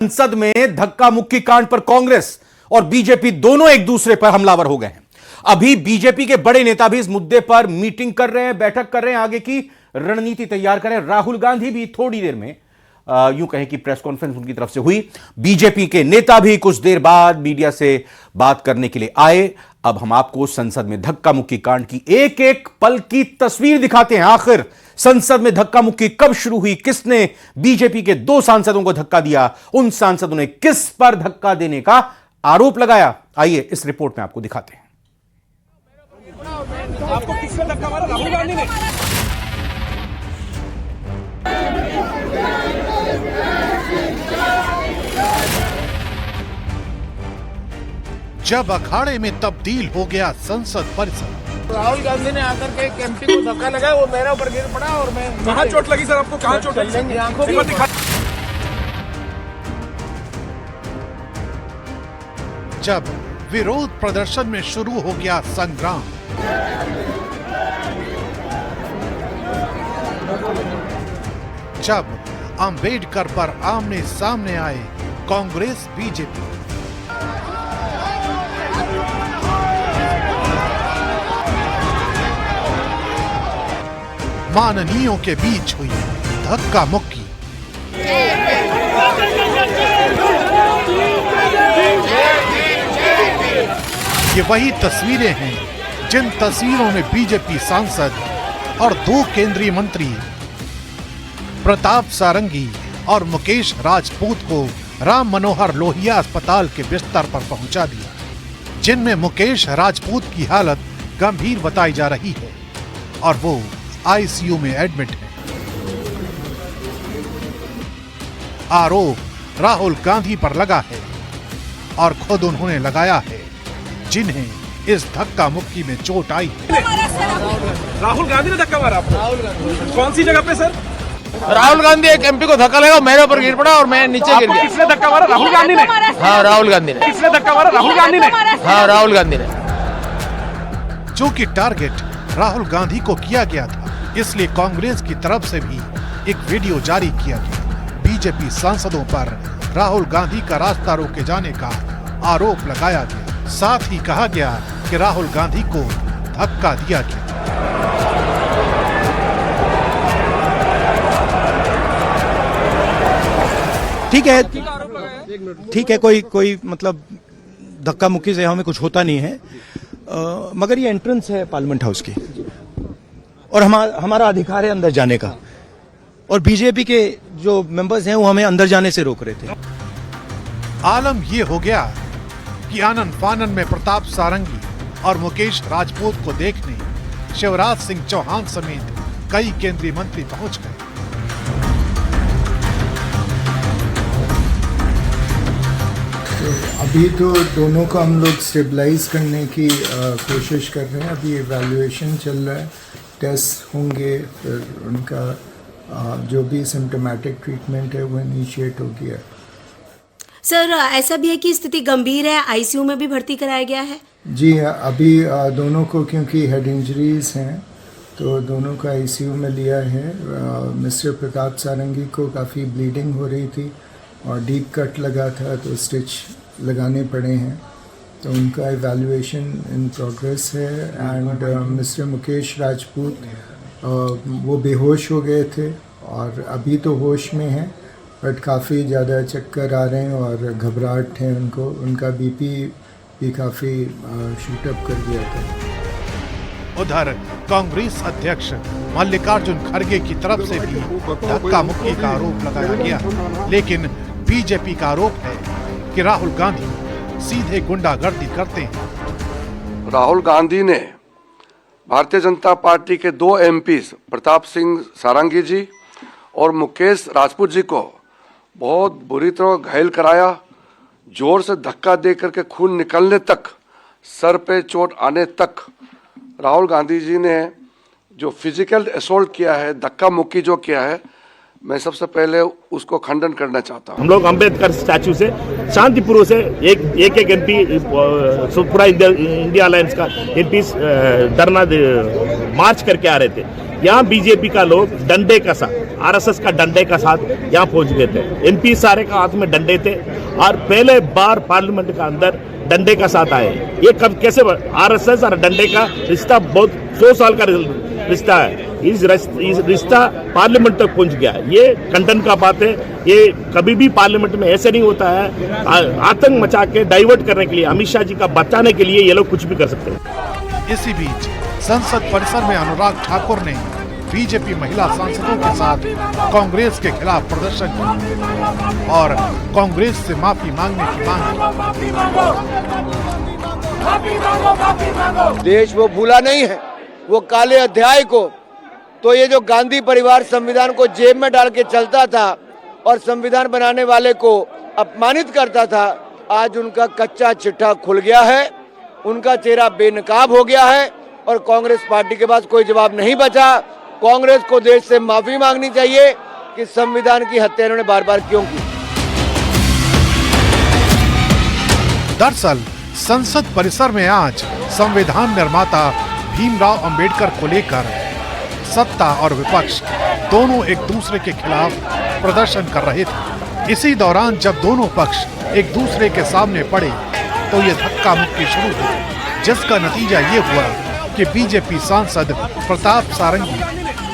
संसद में धक्का मुक्की कांड पर कांग्रेस और बीजेपी दोनों एक दूसरे पर हमलावर हो गए हैं। अभी बीजेपी के बड़े नेता भी इस मुद्दे पर मीटिंग कर रहे हैं, बैठक कर रहे हैं, आगे की रणनीति तैयार कर रहे हैं। राहुल गांधी भी थोड़ी देर में यूं कहें कि प्रेस कॉन्फ्रेंस उनकी तरफ से हुई। बीजेपी के नेता भी कुछ देर बाद मीडिया से बात करने के लिए आए। अब हम आपको संसद में धक्का मुक्की कांड की एक एक पल की तस्वीर दिखाते हैं। आखिर संसद में धक्का मुक्की कब शुरू हुई, किसने बीजेपी के दो सांसदों को धक्का दिया, उन सांसदों ने किस पर धक्का देने का आरोप लगाया, आइए इस रिपोर्ट में आपको दिखाते हैं। आपको किसने धक्का मारा? राहुल गांधी ने। जब अखाड़े में तब्दील हो गया संसद परिसर, राहुल गांधी ने आकर के एक एमपी को धक्का लगाया, वो मेरे ऊपर गिर पड़ा और मैं। कहाँ चोट लगी सर आपको? कहाँ चोट लगी? आंखों में दिखा। जब विरोध प्रदर्शन में शुरू हो गया संग्राम, जब अंबेडकर पर आमने सामने आए कांग्रेस बीजेपी, माननीयों के बीच हुई धक्का मुक्की। ये वही तस्वीरें हैं जिन तस्वीरों में बीजेपी सांसद और दो केंद्रीय मंत्री प्रताप सारंगी और मुकेश राजपूत को राम मनोहर लोहिया अस्पताल के बिस्तर पर पहुंचा दिया, जिनमें मुकेश राजपूत की हालत गंभीर बताई जा रही है और वो आईसीयू में एडमिट है। आरोप राहुल गांधी पर लगा है और खुद उन्होंने लगाया है, जिन्हें इस धक्का मुक्की में चोट आई है। राहुल गांधी ने धक्का मारा आपको? कौन सी जगह पे सर? राहुल गांधी एक एमपी को धक्का लगा, मेरे ऊपर गिर पड़ा और मैं नीचे गिर गया। किसने धक्का मारा? राहुल गांधी ने। हाँ, राहुल गांधी ने। किसने धक्का मारा? राहुल गांधी ने। हाँ, राहुल गांधी ने। जो कि टारगेट राहुल गांधी को किया गया था, इसलिए कांग्रेस की तरफ से भी एक वीडियो जारी किया गया। बीजेपी सांसदों पर राहुल गांधी का रास्ता रोके जाने का आरोप लगाया गया। साथ ही कहा गया कि राहुल गांधी को धक्का दिया गया। ठीक है, कोई मतलब धक्का मुक्की से हमें कुछ होता नहीं है, मगर ये एंट्रेंस है पार्लियामेंट हाउस की और हमारा अधिकार है अंदर जाने का, और बीजेपी के जो मेंबर्स हैं वो हमें अंदर जाने से रोक रहे थे। आलम ये हो गया कि आनन फानन में प्रताप सारंगी और मुकेश राजपूत को देखने शिवराज सिंह चौहान समेत कई केंद्रीय मंत्री पहुंच गए। अभी तो दोनों को हम लोग स्टेबलाइज करने की कोशिश कर रहे हैं। अभी एवैल्यूएशन चल रहा है, टेस्ट होंगे, फिर उनका जो भी सिम्टोमेटिक ट्रीटमेंट है वो इनिशिएट हो गया। सर, ऐसा भी है कि स्थिति गंभीर है, आईसीयू में भी भर्ती कराया गया है? जी, अभी दोनों को क्योंकि हेड इंजरीज हैं तो दोनों को आईसीयू में लिया है। मिस्टर प्रताप सारंगी को काफ़ी ब्लीडिंग हो रही थी और डीप कट लगा था तो स्टिच लगाने पड़े हैं, तो उनका एवैल्यूएशन इन प्रोग्रेस है। एंड मिस्टर मुकेश राजपूत वो बेहोश हो गए थे और अभी तो होश में हैं, बट काफ़ी ज़्यादा चक्कर आ रहे हैं और घबराहट है उनको। उनका बीपी भी काफ़ी शूट अप कर गया था। उधर कांग्रेस अध्यक्ष मल्लिकार्जुन खड़गे की तरफ से भी धक्का मुक्की का आरोप लगाया गया, लेकिन बीजेपी का आरोप है कि राहुल गांधी सीधे गुंडागर्दी करते हैं। राहुल गांधी ने भारतीय जनता पार्टी के दो एमपीज प्रताप सिंह सारंगी जी और मुकेश राजपूत जी को बहुत बुरी तरह घायल कराया। जोर से धक्का दे करके खून निकलने तक, सर पे चोट आने तक राहुल गांधी जी ने जो फिजिकल असॉल्ट किया है, धक्का मुक्की जो किया है, मैं सबसे पहले उसको खंडन करना चाहता हूँ। हम लोग अंबेडकर स्टैचू से शांतिपूर्वक से एक एमपी पूरा इंडिया अलायंस का एमपी धरना मार्च करके आ रहे थे। यहाँ बीजेपी का लोग डंडे का साथ आरएसएस का डंडे का साथ यहाँ पहुंच गए थे। एमपी सारे का हाथ में डंडे थे और पहले बार पार्लियामेंट का अंदर डंडे का साथ आए। ये कब कैसे आरएसएस और डंडे का रिश्ता बहुत 100 साल का रिश्ता है। इस रिश्ता पार्लियामेंट तक पहुंच गया। ये कंटन का बात है। ये कभी भी पार्लियामेंट में ऐसे नहीं होता है। आतंक मचा के डाइवर्ट करने के लिए, अमित शाह जी का बचाने के लिए ये लोग कुछ भी कर सकते हैं। इसी बीच संसद परिसर में अनुराग ठाकुर ने बीजेपी महिला सांसदों के साथ कांग्रेस के खिलाफ प्रदर्शन किया और कांग्रेस से माफी मांगने की मांग की। देश वो भूला नहीं है, वो काले अध्याय को। तो ये जो गांधी परिवार संविधान को जेब में डाल के चलता था और संविधान बनाने वाले को अपमानित करता था, आज उनका कच्चा चिट्ठा खुल गया है, उनका चेहरा बेनकाब हो गया है और कांग्रेस पार्टी के पास कोई जवाब नहीं बचा। कांग्रेस को देश से माफी मांगनी चाहिए कि संविधान की हत्या इन्होंने बार बार क्यों की। दरअसल संसद परिसर में आज संविधान निर्माता भीमराव अंबेडकर को लेकर सत्ता और विपक्ष दोनों एक दूसरे के खिलाफ प्रदर्शन कर रहे थे। इसी दौरान जब दोनों पक्ष एक दूसरे के सामने पड़े तो ये धक्का मुक्की शुरू हुई, जिसका नतीजा ये हुआ कि बीजेपी सांसद प्रताप सारंगी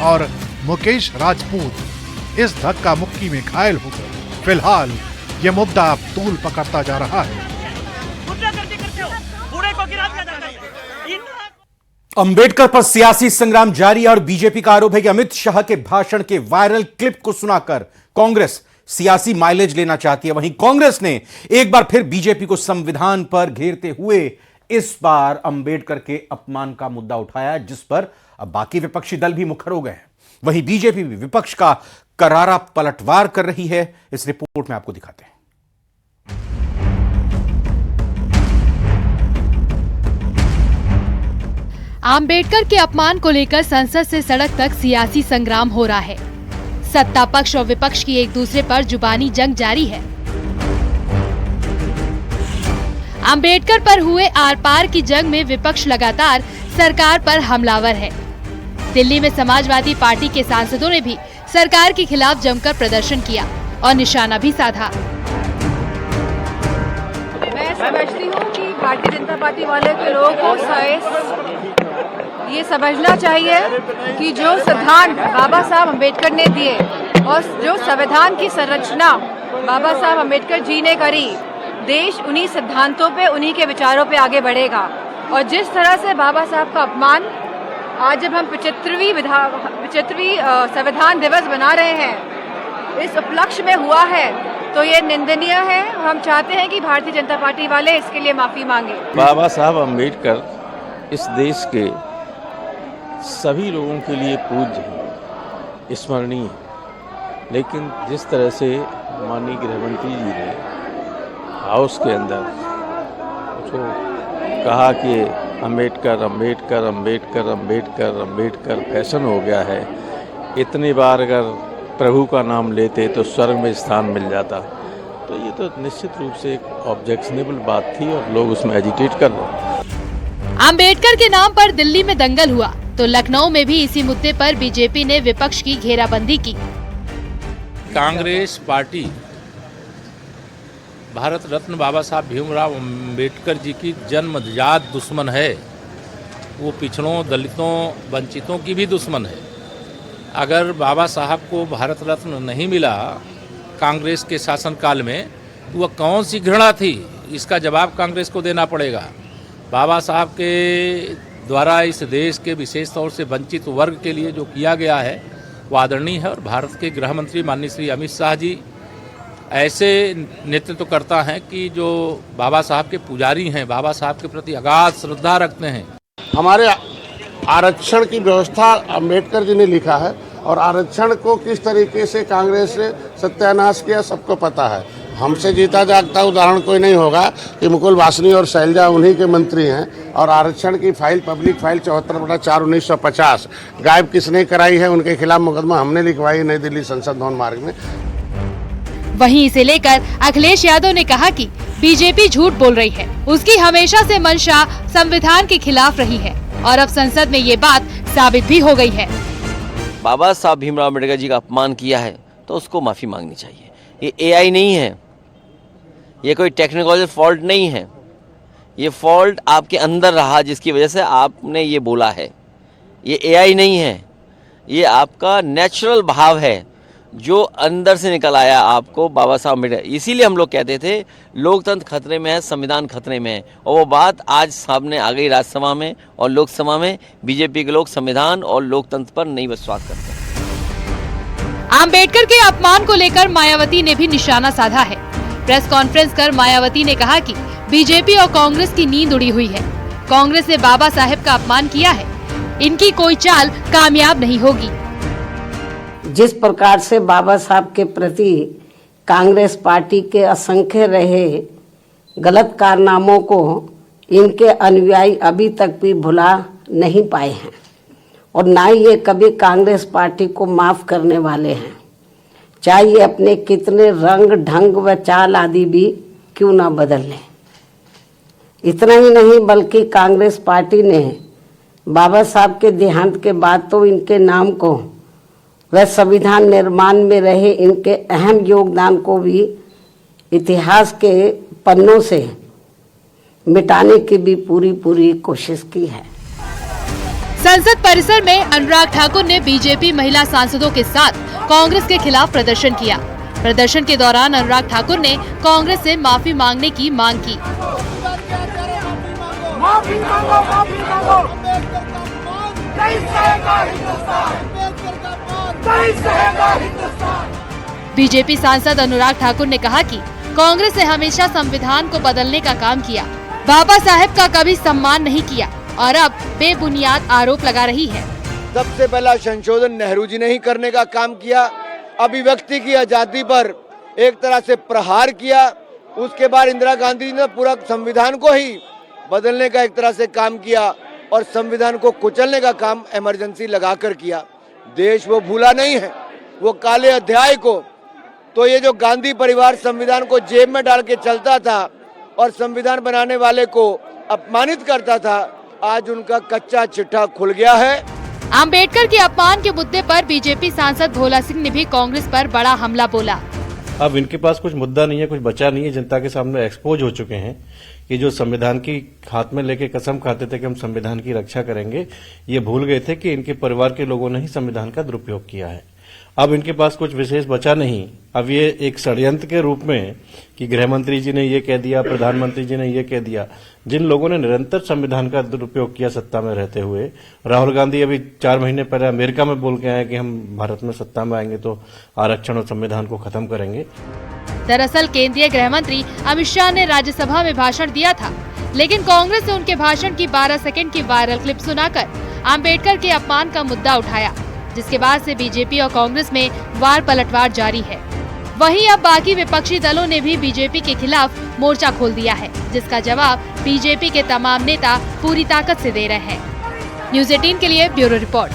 और मुकेश राजपूत इस धक्का मुक्की में घायल हो गए। फिलहाल ये मुद्दा अब तूल पकड़ता जा रहा है। अंबेडकर पर सियासी संग्राम जारी है और बीजेपी का आरोप है कि अमित शाह के भाषण के वायरल क्लिप को सुनाकर कांग्रेस सियासी माइलेज लेना चाहती है। वहीं कांग्रेस ने एक बार फिर बीजेपी को संविधान पर घेरते हुए इस बार अंबेडकर के अपमान का मुद्दा उठाया, जिस पर अब बाकी विपक्षी दल भी मुखर हो गए हैं। वहीं बीजेपी भी विपक्ष का करारा पलटवार कर रही है। इस रिपोर्ट में आपको दिखाते हैं। अंबेडकर के अपमान को लेकर संसद से सड़क तक सियासी संग्राम हो रहा है। सत्ता पक्ष और विपक्ष की एक दूसरे पर जुबानी जंग जारी है। अंबेडकर पर हुए आर पार की जंग में विपक्ष लगातार सरकार पर हमलावर है। दिल्ली में समाजवादी पार्टी के सांसदों ने भी सरकार के खिलाफ जमकर प्रदर्शन किया और निशाना भी साधा। मैं समझती हूँ कि भारतीय जनता पार्टी वाले के लोगों को ये समझना चाहिए कि जो सिद्धांत बाबा साहब अम्बेडकर ने दिए और जो संविधान की संरचना बाबा साहब अम्बेडकर जी ने करी, देश उन्हीं सिद्धांतों पे, उन्हीं के विचारों पे आगे बढ़ेगा। और जिस तरह से बाबा साहब का अपमान आज जब हम 75वीं संविधान दिवस बना रहे हैं, इस उपलक्ष्य में हुआ है, तो ये निंदनीय है। हम चाहते हैं कि भारतीय जनता पार्टी वाले इसके लिए माफी मांगे। बाबा साहब अम्बेडकर इस देश के सभी लोगों के लिए पूज्य हैं, स्मरणीय। लेकिन जिस तरह से माननीय गृहमंत्री जी ने हाउस के अंदर जो कहा कि अम्बेडकर अम्बेडकर अम्बेडकर अम्बेडकर अम्बेडकर फैशन हो गया है, इतनी बार अगर प्रभु का नाम लेते तो स्वर्ग में स्थान मिल जाता, तो ये तो निश्चित रूप से एक ऑब्जेक्शनेबल बात थी और लोग उसमें एजिटेट कर रहे हैं। अंबेडकर के नाम पर दिल्ली में दंगल हुआ तो लखनऊ में भी इसी मुद्दे पर बीजेपी ने विपक्ष की घेराबंदी की। कांग्रेस पार्टी भारत रत्न बाबा साहब भीमराव अम्बेडकर जी की जन्मजात दुश्मन है। वो पिछड़ों, दलितों, वंचितों की भी दुश्मन है। अगर बाबा साहब को भारत रत्न नहीं मिला कांग्रेस के शासनकाल में, तो वह कौन सी घृणा थी, इसका जवाब कांग्रेस को देना पड़ेगा। बाबा साहब के द्वारा इस देश के विशेष तौर से वंचित वर्ग के लिए जो किया गया है वो आदरणीय है। और भारत के गृह मंत्री माननीय श्री अमित शाह जी ऐसे नेतृत्व करता है कि जो बाबा साहब के पुजारी हैं, बाबा साहब के प्रति अगाध श्रद्धा रखते हैं। हमारे आरक्षण की व्यवस्था अम्बेडकर जी ने लिखा है और आरक्षण को किस तरीके से कांग्रेस ने सत्यानाश किया सबको पता है। हमसे जीता जागता उदाहरण कोई नहीं होगा कि मुकुल वासनी और शैलजा उन्हीं के मंत्री हैं। और आरक्षण की फाइल, पब्लिक फाइल 74/4/1950 गायब किसने कराई है, उनके खिलाफ मुकदमा हमने लिखवाई नई दिल्ली संसद भवन मार्ग में। वहीं इसे लेकर अखिलेश यादव ने कहा कि बीजेपी झूठ बोल रही है। उसकी हमेशा से मंशा संविधान के खिलाफ रही है और अब संसद में ये बात साबित भी हो गई है। बाबा साहब भीमराव अम्बेडकर जी का अपमान किया है तो उसको माफ़ी मांगनी चाहिए। ये एआई नहीं है, ये कोई टेक्निकल फॉल्ट नहीं है, ये फॉल्ट आपके अंदर रहा जिसकी वजह से आपने ये बोला है। ये एआई नहीं है, ये आपका नेचुरल भाव है जो अंदर से निकल आया आपको बाबा साहब अम्बेडकर। इसीलिए हम लोग कहते थे लोकतंत्र खतरे में है, संविधान खतरे में है, और वो बात आज सामने आ गई राज्यसभा में और लोकसभा में। बीजेपी के लोग संविधान और लोकतंत्र पर नहीं विश्वास करते। अम्बेडकर के अपमान को लेकर मायावती ने भी निशाना साधा है। प्रेस कॉन्फ्रेंस कर मायावती ने कहा कि बीजेपी और कांग्रेस की नींद उड़ी हुई है। कांग्रेस ने बाबा साहेब का अपमान किया है, इनकी कोई चाल कामयाब नहीं होगी। जिस प्रकार से बाबा साहब के प्रति कांग्रेस पार्टी के असंख्य रहे गलत कारनामों को इनके अनुयायी अभी तक भी भुला नहीं पाए हैं और ना ही ये कभी कांग्रेस पार्टी को माफ करने वाले हैं, चाहे ये अपने कितने रंग ढंग व चाल आदि भी क्यों ना बदल लें। इतना ही नहीं बल्कि कांग्रेस पार्टी ने बाबा साहब के देहांत के बाद तो इनके नाम को व संविधान निर्माण में रहे इनके अहम योगदान को भी इतिहास के पन्नों से मिटाने की भी पूरी कोशिश की है। संसद परिसर में अनुराग ठाकुर ने बीजेपी महिला सांसदों के साथ कांग्रेस के खिलाफ प्रदर्शन किया। प्रदर्शन के दौरान अनुराग ठाकुर ने कांग्रेस से माफी मांगने की मांग की। माफी मांगो, माफी मांगो। नहीं सहेगा हिंदुस्तान, नहीं सहेगा हिंदुस्तान। बीजेपी सांसद अनुराग ठाकुर ने कहा कि कांग्रेस ने हमेशा संविधान को बदलने का काम किया, बाबा साहेब का कभी सम्मान नहीं किया और अब बेबुनियाद आरोप लगा रही है। सबसे पहला संशोधन नेहरू जी ने ही करने का काम किया। अभिव्यक्ति की आजादी पर एक तरह से प्रहार किया। उसके बाद इंदिरा गांधी ने पूरा संविधान को ही बदलने का एक तरह से काम किया और संविधान को कुचलने का काम इमरजेंसी लगाकर किया। देश वो भूला नहीं है, वो काले अध्याय को। तो ये जो गांधी परिवार संविधान को जेब में डाल के चलता था और संविधान बनाने वाले को अपमानित करता था, आज उनका कच्चा चिट्ठा खुल गया है। अम्बेडकर के अपमान के मुद्दे पर बीजेपी सांसद भोला सिंह ने भी कांग्रेस पर बड़ा हमला बोला। अब इनके पास कुछ मुद्दा नहीं है, कुछ बचा नहीं है, जनता के सामने एक्सपोज हो चुके हैं कि जो संविधान की हाथ में लेके कसम खाते थे कि हम संविधान की रक्षा करेंगे, ये भूल गए थे कि इनके परिवार के लोगों ने ही संविधान का दुरुपयोग किया है। अब इनके पास कुछ विशेष बचा नहीं। अब ये एक षड्यंत्र के रूप में कि गृह मंत्री जी ने ये कह दिया, प्रधानमंत्री जी ने ये कह दिया, जिन लोगों ने निरंतर संविधान का दुरुपयोग किया सत्ता में रहते हुए। राहुल गांधी अभी 4 महीने पहले अमेरिका में बोल के आए कि हम भारत में सत्ता में आएंगे तो आरक्षण और संविधान को खत्म करेंगे। दरअसल केंद्रीय गृह मंत्री अमित शाह ने राज्यसभा में भाषण दिया था, लेकिन कांग्रेस ने उनके भाषण की 12 सेकंड की वायरल क्लिप सुनाकर अम्बेडकर के अपमान का मुद्दा उठाया, जिसके बाद से बीजेपी और कांग्रेस में वार पलटवार जारी है। वहीं अब बाकी विपक्षी दलों ने भी बीजेपी के खिलाफ मोर्चा खोल दिया है, जिसका जवाब बीजेपी के तमाम नेता पूरी ताकत से दे रहे हैं। न्यूज़ 18 के लिए ब्यूरो रिपोर्ट।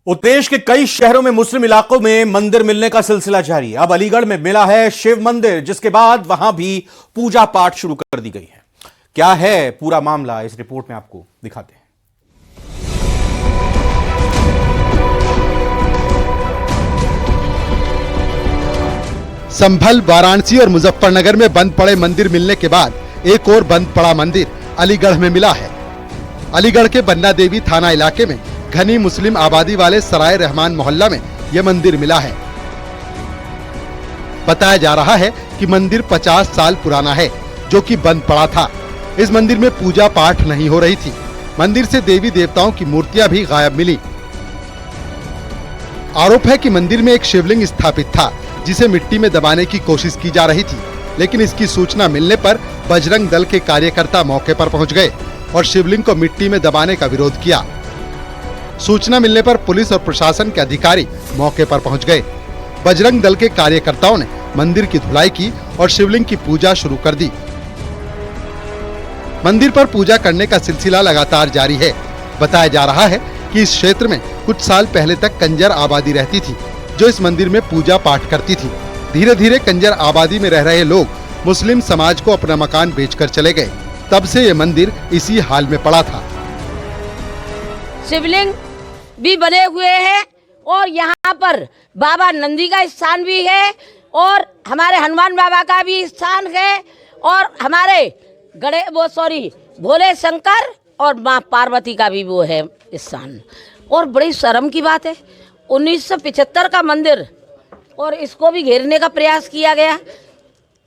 उत्तर के कई शहरों में मुस्लिम इलाकों में मंदिर मिलने का सिलसिला जारी है। अब अलीगढ़ में मिला है शिव मंदिर, जिसके बाद वहां भी पूजा पाठ शुरू कर दी गई है। क्या है पूरा मामला, इस रिपोर्ट में आपको दिखाते हैं। संभल, वाराणसी और मुजफ्फरनगर में बंद पड़े मंदिर मिलने के बाद एक और बंद पड़ा मंदिर अलीगढ़ में मिला है। अलीगढ़ के बन्ना देवी थाना इलाके में घनी मुस्लिम आबादी वाले सराय रहमान मोहल्ला में यह मंदिर मिला है। बताया जा रहा है कि मंदिर 50 साल पुराना है, जो कि बंद पड़ा था। इस मंदिर में पूजा पाठ नहीं हो रही थी। मंदिर से देवी देवताओं की मूर्तियां भी गायब मिली। आरोप है कि मंदिर में एक शिवलिंग स्थापित था, जिसे मिट्टी में दबाने की कोशिश की जा रही थी, लेकिन इसकी सूचना मिलने पर बजरंग दल के कार्यकर्ता मौके पर पहुंच गए और शिवलिंग को मिट्टी में दबाने का विरोध किया। सूचना मिलने पर पुलिस और प्रशासन के अधिकारी मौके पर पहुंच गए। बजरंग दल के कार्यकर्ताओं ने मंदिर की धुलाई की और शिवलिंग की पूजा शुरू कर दी। मंदिर पर पूजा करने का सिलसिला लगातार जारी है। बताया जा रहा है कि इस क्षेत्र में कुछ साल पहले तक कंजर आबादी रहती थी, जो इस मंदिर में पूजा पाठ करती थी। धीरे धीरे कंजर आबादी में रह रहे लोग मुस्लिम समाज को अपना मकान बेचकर चले गए। तब से ये मंदिर इसी हाल में पड़ा था। शिवलिंग भी बने हुए हैं और यहाँ पर बाबा नंदी का स्थान भी है और हमारे हनुमान बाबा का भी स्थान है और हमारे भोले शंकर और माँ पार्वती का भी वो है स्थान। और बड़ी शर्म की बात है 1975 का मंदिर और इसको भी घेरने का प्रयास किया गया।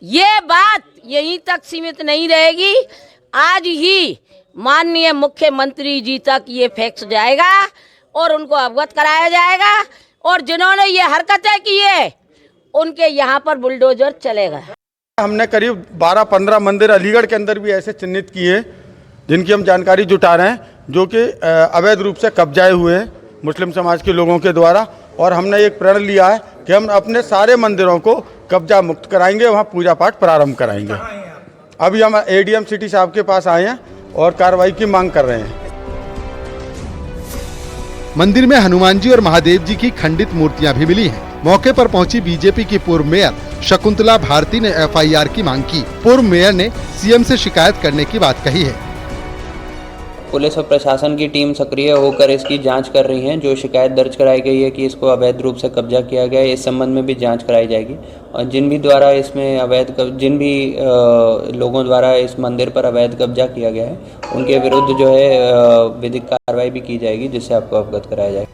ये बात यहीं तक सीमित नहीं रहेगी, आज ही माननीय मुख्यमंत्री जी तक ये फैक्स जाएगा और उनको अवगत कराया जाएगा और जिन्होंने ये हरकतें की है उनके यहाँ पर बुलडोजर चलेगा। हमने करीब 12-15 मंदिर अलीगढ़ के अंदर भी ऐसे चिन्हित किए जिनकी हम जानकारी जुटा रहे हैं, जो कि अवैध रूप से कब्जाए हुए हैं मुस्लिम समाज के लोगों के द्वारा। और हमने एक प्रण लिया है कि हम अपने सारे मंदिरों को कब्जा मुक्त कराएंगे, वहाँ पूजा पाठ प्रारंभ कराएंगे। अभी हम एडीएम सिटी साहब के पास आए हैं और कार्रवाई की मांग कर रहे हैं। मंदिर में हनुमान जी और महादेव जी की खंडित मूर्तियां भी मिली हैं। मौके पर पहुंची बीजेपी की पूर्व मेयर शकुंतला भारती ने एफआईआर की मांग की। पूर्व मेयर ने सीएम से शिकायत करने की बात कही है। पुलिस और प्रशासन की टीम सक्रिय होकर इसकी जांच कर रही है। जो शिकायत दर्ज कराई गई है कि इसको अवैध रूप से कब्जा किया गया है, इस संबंध में भी जांच कराई जाएगी और जिन भी लोगों द्वारा इस मंदिर पर अवैध कब्जा किया गया है उनके विरुद्ध जो है विधिक कार्रवाई भी की जाएगी, जिससे आपको अवगत कराया जाएगा।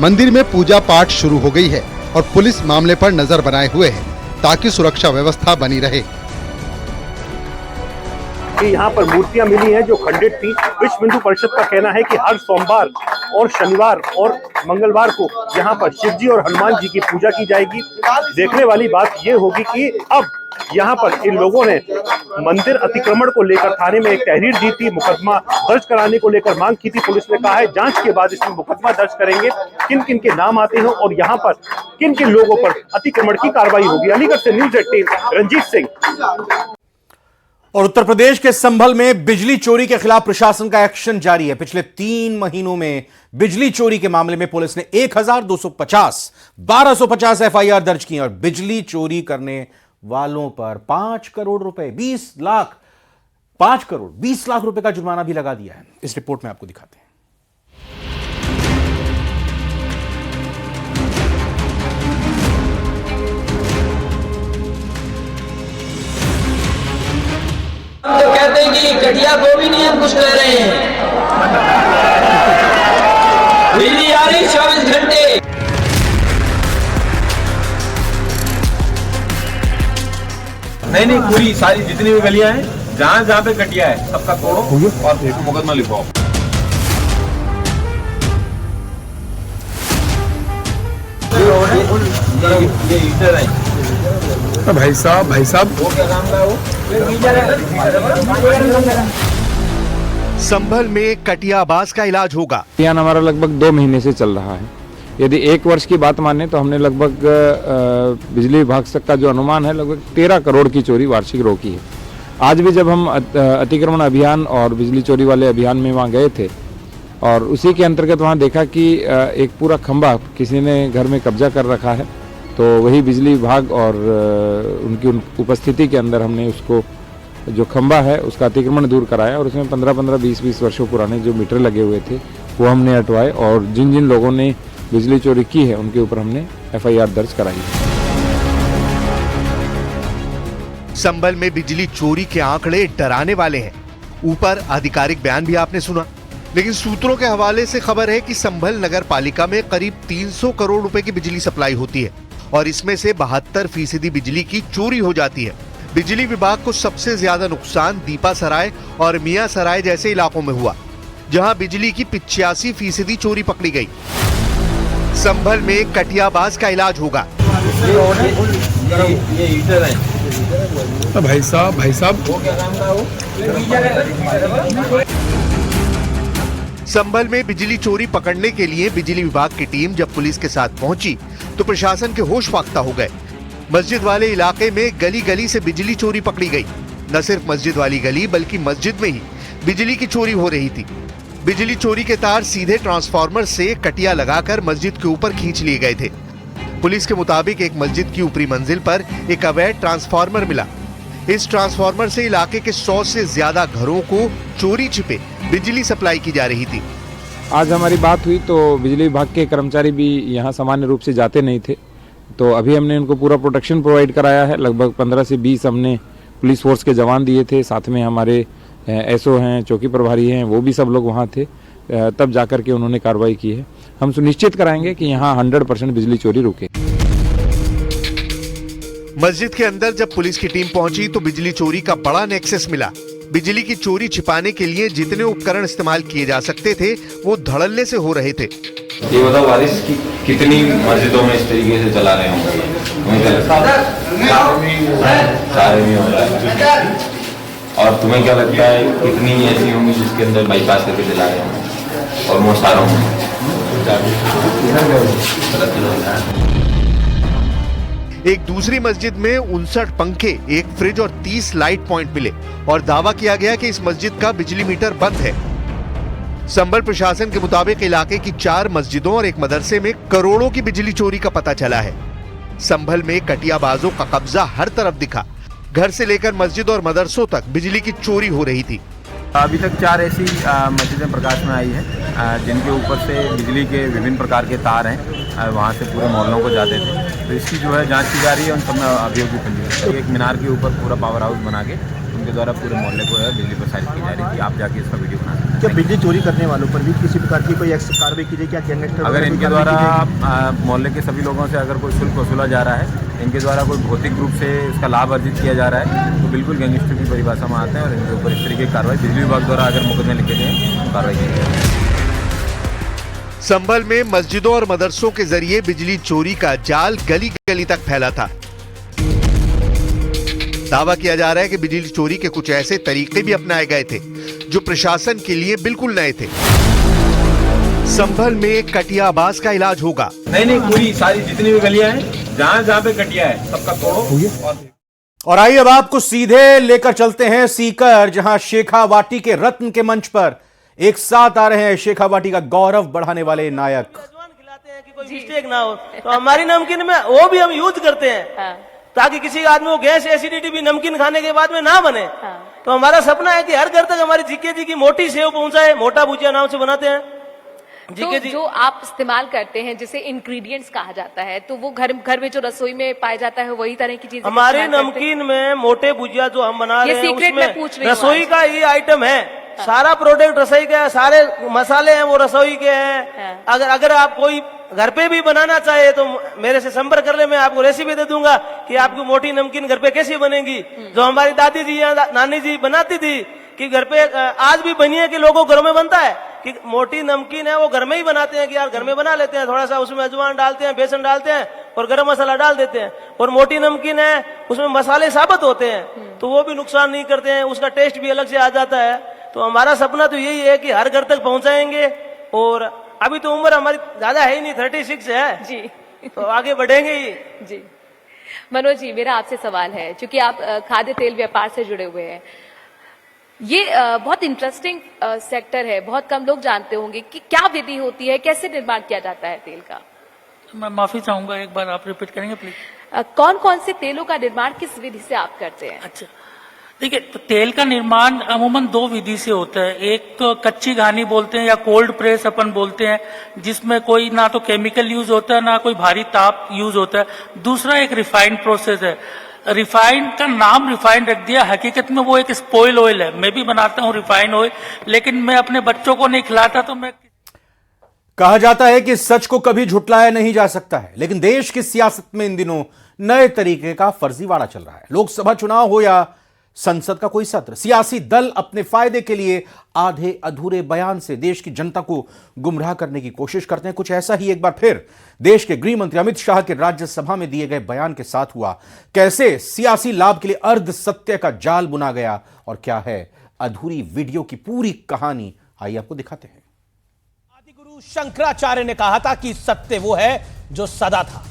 मंदिर में पूजा पाठ शुरू हो गई है और पुलिस मामले पर नजर बनाए हुए है ताकि सुरक्षा व्यवस्था बनी रहे। यहाँ पर मूर्तियां मिली हैं जो खंडित थी। विश्व हिंदू परिषद का कहना है कि हर सोमवार और शनिवार और मंगलवार को यहाँ पर शिव जी और हनुमान जी की पूजा की जाएगी। देखने वाली बात ये होगी कि अब यहाँ पर इन लोगों ने मंदिर अतिक्रमण को लेकर थाने में एक तहरीर दी थी, मुकदमा दर्ज कराने को लेकर मांग की थी। पुलिस ने कहा है जांच के बाद इसमें मुकदमा दर्ज करेंगे, किन किन के नाम आते हैं और यहाँ पर किन किन लोगों पर अतिक्रमण की कार्रवाई होगी। अलीगढ़ से न्यूज़ 18 रंजीत सिंह। और उत्तर प्रदेश के संभल में बिजली चोरी के खिलाफ प्रशासन का एक्शन जारी है। पिछले 3 महीनों में बिजली चोरी के मामले में पुलिस ने 1250 एफआईआर दर्ज की और बिजली चोरी करने वालों पर 5 करोड़ रुपए 20 लाख रुपए का जुर्माना भी लगा दिया है। इस रिपोर्ट में आपको दिखाते हैं। हम तो कहते हैं कि कटिया को भी नहीं हम कुछ कह रहे हैं। बिजली आ रही 24 घंटे। नहीं पूरी सारी जितनी भी गलियां हैं जहां पे कटिया है सबका तोड़ो और मुकदमा लिखवाओ। ये ईटर है भाई साहब वो क्या नाम था वो? संभल में कटियाबाज का इलाज होगा। अभियान हमारा लगभग 2 महीने से चल रहा है। यदि 1 वर्ष की बात माने तो हमने लगभग बिजली विभाग तक का जो अनुमान है लगभग 13 करोड़ की चोरी वार्षिक रोकी है। आज भी जब हम अतिक्रमण अभियान और बिजली चोरी वाले अभियान में वहाँ गए थे और उसी के अंतर्गत वहाँ देखा कि एक पूरा खंभा किसी ने घर में कब्जा कर रखा है, तो वही बिजली विभाग और उनकी उपस्थिति के अंदर हमने उसको जो खंभा है उसका अतिक्रमण दूर कराया और उसमें 15-15, 20-20 वर्षों पुराने जो मीटर लगे हुए थे वो हमने हटवाए और जिन जिन लोगों ने बिजली चोरी की है उनके ऊपर हमने एफआईआर दर्ज कराई है। संभल में बिजली चोरी के आंकड़े डराने वाले हैं। ऊपर आधिकारिक बयान भी आपने सुना, लेकिन सूत्रों के हवाले से खबर है कि संभल नगर पालिका में करीब 300 करोड़ रुपए की बिजली सप्लाई होती है और इसमें से 72% बिजली की चोरी हो जाती है। बिजली विभाग को सबसे ज्यादा नुकसान दीपा सराय और मियां सराय जैसे इलाकों में हुआ, जहां बिजली की 85% चोरी पकड़ी गई। संभल में कटियाबाज का इलाज होगा। ये ईटर है भाई साहब वो क्या नाम था वो? संभल में बिजली चोरी पकड़ने के लिए बिजली विभाग की टीम जब पुलिस के साथ पहुंची तो प्रशासन के होश फाख्ता हो गए। मस्जिद वाले इलाके में गली गली से बिजली चोरी पकड़ी गई। न सिर्फ मस्जिद वाली गली बल्कि मस्जिद में ही बिजली की चोरी हो रही थी। बिजली चोरी के तार सीधे ट्रांसफार्मर से कटिया लगाकर मस्जिद के ऊपर खींच लिए गए थे। पुलिस के मुताबिक एक मस्जिद की ऊपरी मंजिल पर एक अवैध ट्रांसफार्मर मिला। इस ट्रांसफार्मर से इलाके के 100 से ज्यादा घरों को चोरी छिपे बिजली सप्लाई की जा रही थी। आज हमारी बात हुई तो बिजली विभाग के कर्मचारी भी यहाँ सामान्य रूप से जाते नहीं थे, तो अभी हमने उनको पूरा प्रोटेक्शन प्रोवाइड कराया है। लगभग 15 से 20 हमने पुलिस फोर्स के जवान दिए थे, साथ में हमारे एसओ हैं, चौकी प्रभारी हैं, वो भी सब लोग वहाँ थे, तब जाकर के उन्होंने कार्रवाई की है। हम सुनिश्चित कराएंगे कि यहाँ 100% बिजली चोरी रुके। मस्जिद के अंदर जब पुलिस की टीम पहुंची तो बिजली चोरी का बड़ा नेक्सस मिला। बिजली की चोरी छिपाने के लिए जितने उपकरण इस्तेमाल किए जा सकते थे वो धड़ल्ले से हो रहे थे। ये बताओ वारिस की कितनी मस्जिदों में इस तरीके से चला रहे होंगे? सारे में हो रहा है। और तुम्हें क्या लगता है कितनी ऐसी होंगी जिसके अंदर बाईपास करके चला रहे होंगे? और मोसारों में एक दूसरी मस्जिद में 59 पंखे, एक फ्रिज और 30 लाइट पॉइंट मिले और दावा किया गया कि इस मस्जिद का बिजली मीटर बंद है। संभल प्रशासन के मुताबिक इलाके की 4 मस्जिदों और एक मदरसे में करोड़ों की बिजली चोरी का पता चला है। संभल में कटियाबाजों का कब्जा हर तरफ दिखा। घर से लेकर मस्जिद और मदरसों तक बिजली की चोरी हो रही थी। अभी तक 4 ऐसी मस्जिदें प्रकाश में आई हैं जिनके ऊपर से बिजली के विभिन्न प्रकार के तार हैं, वहाँ से पूरे मोहल्लों को जाते थे। तो इसकी जो है जांच की जा रही है, उन सब में अभियोग भी पंजीकृत। एक मीनार के ऊपर पूरा पावर हाउस बना के उनके द्वारा पूरे मोहल्ले को बिजली प्रसारित की जा रही थी। आप जाके इसका वीडियो बना सकते हैं। क्या बिजली चोरी करने वालों पर भी किसी प्रकार की कोई कार्रवाई की जाए? क्या गैंगस्टर अगर इनके द्वारा मोहल्ले के सभी लोगों से अगर कोई शुल्क वसूला जा रहा है, इनके द्वारा कोई भौतिक रूप से इसका लाभ अर्जित किया जा रहा है, तो बिल्कुल गैंगस्टर की परिभाषा में आते हैं और इनके ऊपर इस तरीके की कार्रवाई बिजली विभाग द्वारा अगर मुकदमे लिखे गए कार्रवाई की जाएगी। संभल में मस्जिदों और मदरसों के जरिए बिजली चोरी का जाल गली गली तक फैला था। दावा किया जा रहा है कि बिजली चोरी के कुछ ऐसे तरीके भी अपनाए गए थे जो प्रशासन के लिए बिल्कुल नए थे। संभल में कटियाबाज का इलाज होगा। नहीं, पूरी सारी जितनी भी गलियां हैं, जहां पे कटिया है सबका तोड़ो। और आइए अब आपको सीधे लेकर चलते हैं सीकर, जहां शेखावाटी के रत्न के मंच पर एक साथ आ रहे हैं शेखावाटी का गौरव बढ़ाने वाले नायक। कोई मिस्टेक ना हो तो हमारी नमकीन में वो भी हम यूज करते हैं, ताकि किसी आदमी को गैस एसिडिटी भी नमकीन खाने के बाद में ना बने। तो हमारा सपना है कि हर घर तक हमारी जीके जी की मोटी सेव पहुंचाए। मोटा भुजिया नाम से बनाते हैं। तो जो आप इस्तेमाल करते हैं जिसे इंग्रेडिएंट्स कहा जाता है, तो वो घर में जो रसोई में पाया जाता है वही तरह की चीज हमारे नमकीन में मोटे भुजिया जो हम बना रहे हैं उसमें रसोई का ये आइटम है। सारा प्रोडक्ट रसोई का है, सारे मसाले हैं वो रसोई के हैं। अगर आप कोई घर पे भी बनाना चाहे तो मेरे से संपर्क कर ले, मैं आपको रेसिपी दे दूंगा कि आपकी मोटी नमकीन घर पे कैसी बनेगी। जो हमारी दादी जी या नानी जी बनाती थी कि घर पे आज भी बनिए कि लोगों घरों में बनता है कि मोटी नमकीन है वो घर में ही बनाते हैं कि यार घर में बना लेते हैं, थोड़ा सा उसमें अजवाइन डालते हैं, बेसन डालते हैं और गरम मसाला डाल देते हैं। और मोटी नमकीन है उसमें मसाले साबित होते हैं तो वो भी नुकसान नहीं करते हैं, उसका टेस्ट भी अलग से आ जाता है। तो हमारा सपना तो यही है कि हर घर तक पहुंचाएंगे। और अभी तो उम्र हमारी ज्यादा है ही नहीं, 36 है जी, तो आगे बढ़ेंगे ही जी। मनोज जी, मेरा आपसे सवाल है, क्योंकि आप खाद्य तेल व्यापार से जुड़े हुए हैं, ये बहुत इंटरेस्टिंग सेक्टर है, बहुत कम लोग जानते होंगे कि क्या विधि होती है, कैसे निर्माण किया जाता है तेल का। मैं माफी चाहूंगा, एक बार आप रिपीट करेंगे प्लीज। कौन कौन से तेलों का निर्माण किस विधि से आप करते हैं? अच्छा, देखिए, तो तेल का निर्माण अमूमन 2 विधि से होता है। एक तो कच्ची घानी बोलते हैं या कोल्ड प्रेस अपन बोलते हैं, जिसमें कोई ना तो केमिकल यूज होता है ना कोई भारी ताप यूज होता है। दूसरा एक रिफाइंड प्रोसेस है। रिफाइंड का नाम रिफाइंड रख दिया, हकीकत में वो एक स्पॉइल ऑयल है। मैं भी बनाता हूँ रिफाइंड ऑयल, लेकिन मैं अपने बच्चों को नहीं खिलाता। तो मैं कहा जाता है कि सच को कभी झुटलाया नहीं जा सकता है, लेकिन देश की सियासत में इन दिनों नए तरीके का फर्जीवाड़ा चल रहा है। लोकसभा चुनाव हो या संसद का कोई सत्र, सियासी दल अपने फायदे के लिए आधे अधूरे बयान से देश की जनता को गुमराह करने की कोशिश करते हैं। कुछ ऐसा ही एक बार फिर देश के गृह मंत्री अमित शाह के राज्यसभा में दिए गए बयान के साथ हुआ। कैसे सियासी लाभ के लिए अर्ध सत्य का जाल बुना गया और क्या है अधूरी वीडियो की पूरी कहानी, आइए आपको दिखाते हैं। आदिगुरु शंकराचार्य ने कहा था कि सत्य वो है जो सदा था,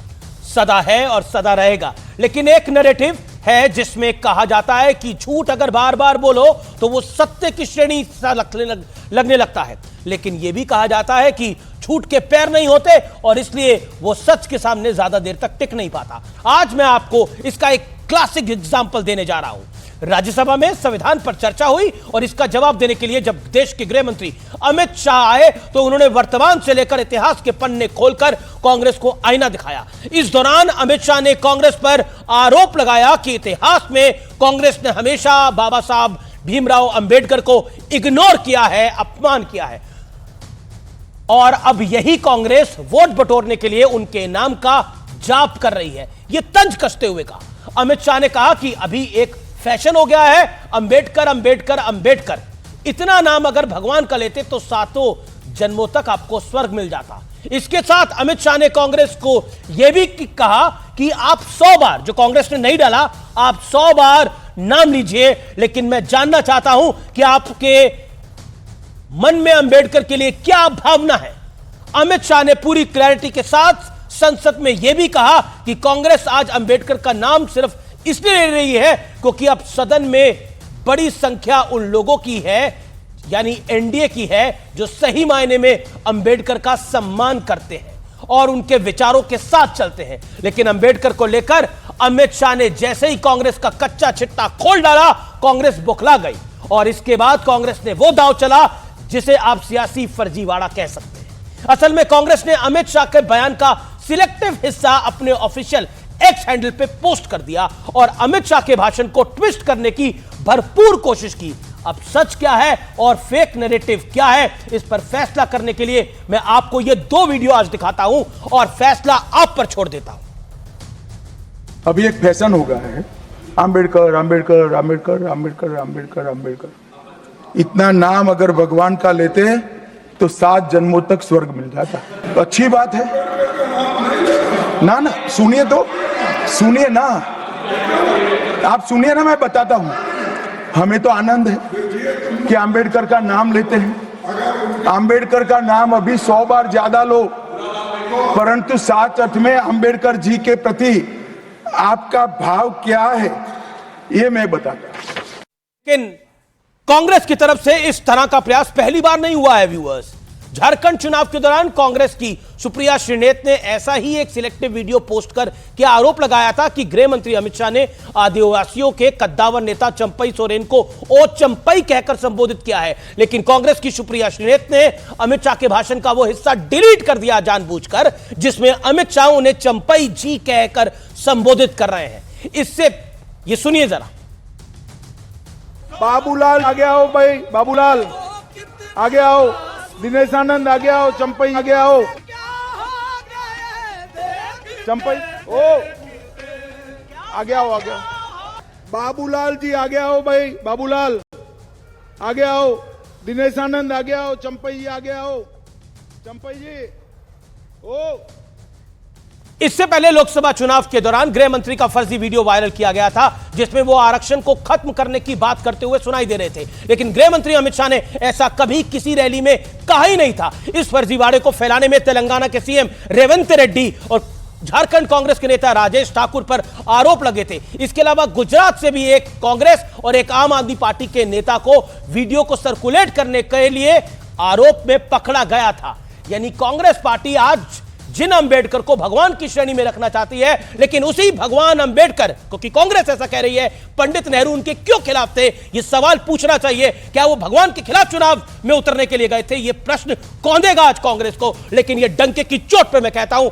सदा है और सदा रहेगा। लेकिन एक नैरेटिव है जिसमें कहा जाता है कि झूठ अगर बार बार बोलो तो वो सत्य की श्रेणी सा लगने लगता है। लेकिन यह भी कहा जाता है कि झूठ के पैर नहीं होते और इसलिए वो सच के सामने ज्यादा देर तक टिक नहीं पाता। आज मैं आपको इसका एक क्लासिक एग्जाम्पल देने जा रहा हूं। राज्यसभा में संविधान पर चर्चा हुई और इसका जवाब देने के लिए जब देश के गृह मंत्री अमित शाह आए तो उन्होंने वर्तमान से लेकर इतिहास के पन्ने खोलकर कांग्रेस को आईना दिखाया। इस दौरान अमित शाह ने कांग्रेस पर आरोप लगाया कि इतिहास में कांग्रेस ने हमेशा बाबा साहब भीमराव अंबेडकर को इग्नोर किया है, अपमान किया है और अब यही कांग्रेस वोट बटोरने के लिए उनके नाम का जाप कर रही है। यह तंज कसते हुए कहा। अमित शाह ने कहा कि अभी एक फैशन हो गया है अंबेडकर अंबेडकर अंबेडकर। इतना नाम अगर भगवान का लेते तो सातों जन्मों तक आपको स्वर्ग मिल जाता। इसके साथ अमित शाह ने कांग्रेस को यह भी कहा कि आप 100 बार, जो कांग्रेस ने नहीं डाला, आप 100 बार नाम लीजिए, लेकिन मैं जानना चाहता हूं कि आपके मन में अंबेडकर के लिए क्या भावना है। अमित शाह ने पूरी क्लैरिटी के साथ संसद में यह भी कहा कि कांग्रेस आज अंबेडकर का नाम सिर्फ इसलिए ले रही है क्योंकि अब सदन में बड़ी संख्या उन लोगों की है, यानी एनडीए की है, जो सही मायने में अंबेडकर का सम्मान करते हैं और उनके विचारों के साथ चलते हैं। लेकिन अंबेडकर को लेकर अमित शाह ने जैसे ही कांग्रेस का कच्चा चिट्टा खोल डाला, कांग्रेस बौखला गई और इसके बाद कांग्रेस ने वो दांव चला जिसे आप सियासी फर्जीवाड़ा कह सकते हैं। असल में कांग्रेस ने अमित शाह के बयान का सिलेक्टिव हिस्सा अपने ऑफिशियल एक्स हैंडल पे पोस्ट कर दिया और अमित शाह के भाषण को ट्विस्ट करने की भरपूर कोशिश की। अब सच क्या है और फेक नैरेटिव क्या है, इस पर फैसला करने के लिए मैं आपको ये 2 वीडियो आज दिखाता हूं और फैसला आप पर छोड़ देता हूं। अभी एक फैशन हो गया है अंबेडकर अंबेडकर अंबेडकर अंबेडकर अंबेडकर अंबेडकर। इतना नाम अगर भगवान का लेते हैं तो 7 जन्मों तक स्वर्ग मिल जाता। तो अच्छी बात है ना। ना सुनिए तो, सुनिए ना, आप सुनिए ना, मैं बताता हूं। हमें तो आनंद है कि अंबेडकर का नाम लेते हैं। अंबेडकर का नाम अभी 100 बार ज्यादा लो, परंतु साथ अर्थ में अंबेडकर जी के प्रति आपका भाव क्या है ये मैं बताता हूं। लेकिन कांग्रेस की तरफ से इस तरह का प्रयास पहली बार नहीं हुआ है व्यूअर्स। झारखंड चुनाव के दौरान कांग्रेस की सुप्रिया श्रीनेत ने ऐसा ही एक सिलेक्टिव वीडियो पोस्ट कर के आरोप लगाया था कि गृह मंत्री अमित शाह ने आदिवासियों के कद्दावर नेता चंपई सोरेन को ओ चंपई कहकर संबोधित किया है। लेकिन कांग्रेस की सुप्रिया श्रीनेत ने अमित शाह के भाषण का वो हिस्सा डिलीट कर दिया जानबूझकर जिसमें अमित शाह उन्हें चंपई जी कहकर संबोधित कर रहे हैं। इससे ये सुनिए जरा। बाबूलाल आगे आओ भाई, बाबूलाल आगे आओ, दिनेश आनंद आगे आओ, चंपई आगे आओ, चंपई ओ आगे आओ, आगे आओ, बाबूलाल जी आगे आओ भाई, बाबूलाल आगे आओ, दिनेश आनंद आगे आओ, चंपई जी आगे आओ, चंपई जी ओ। इससे पहले लोकसभा चुनाव के दौरान गृह मंत्री का फर्जी वीडियो वायरल किया गया था जिसमें वो आरक्षण को खत्म करने की बात करते हुए सुनाई दे रहे थे। लेकिन गृह मंत्री अमित शाह ने ऐसा कभी किसी रैली में कहा ही नहीं था। इस फर्जीवाड़े को फैलाने में तेलंगाना के सीएम रेवंत रेड्डी और झारखंड कांग्रेस के नेता राजेश ठाकुर पर आरोप लगे थे। इसके अलावा गुजरात से भी एक कांग्रेस और एक आम आदमी पार्टी के नेता को वीडियो को सर्कुलेट करने के लिए आरोप में पकड़ा गया था। यानी कांग्रेस पार्टी आज जिन अंबेडकर को भगवान की श्रेणी में रखना चाहती है, लेकिन उसी भगवान अंबेडकर, क्योंकि कांग्रेस ऐसा कह रही है, पंडित नेहरू उनके क्यों खिलाफ थे, ये सवाल पूछना चाहिए। क्या वो भगवान के खिलाफ चुनाव में उतरने के लिए गए थे? ये प्रश्न कौंधेगा आज कांग्रेस को। लेकिन ये डंके की चोट पे मैं कहता हूं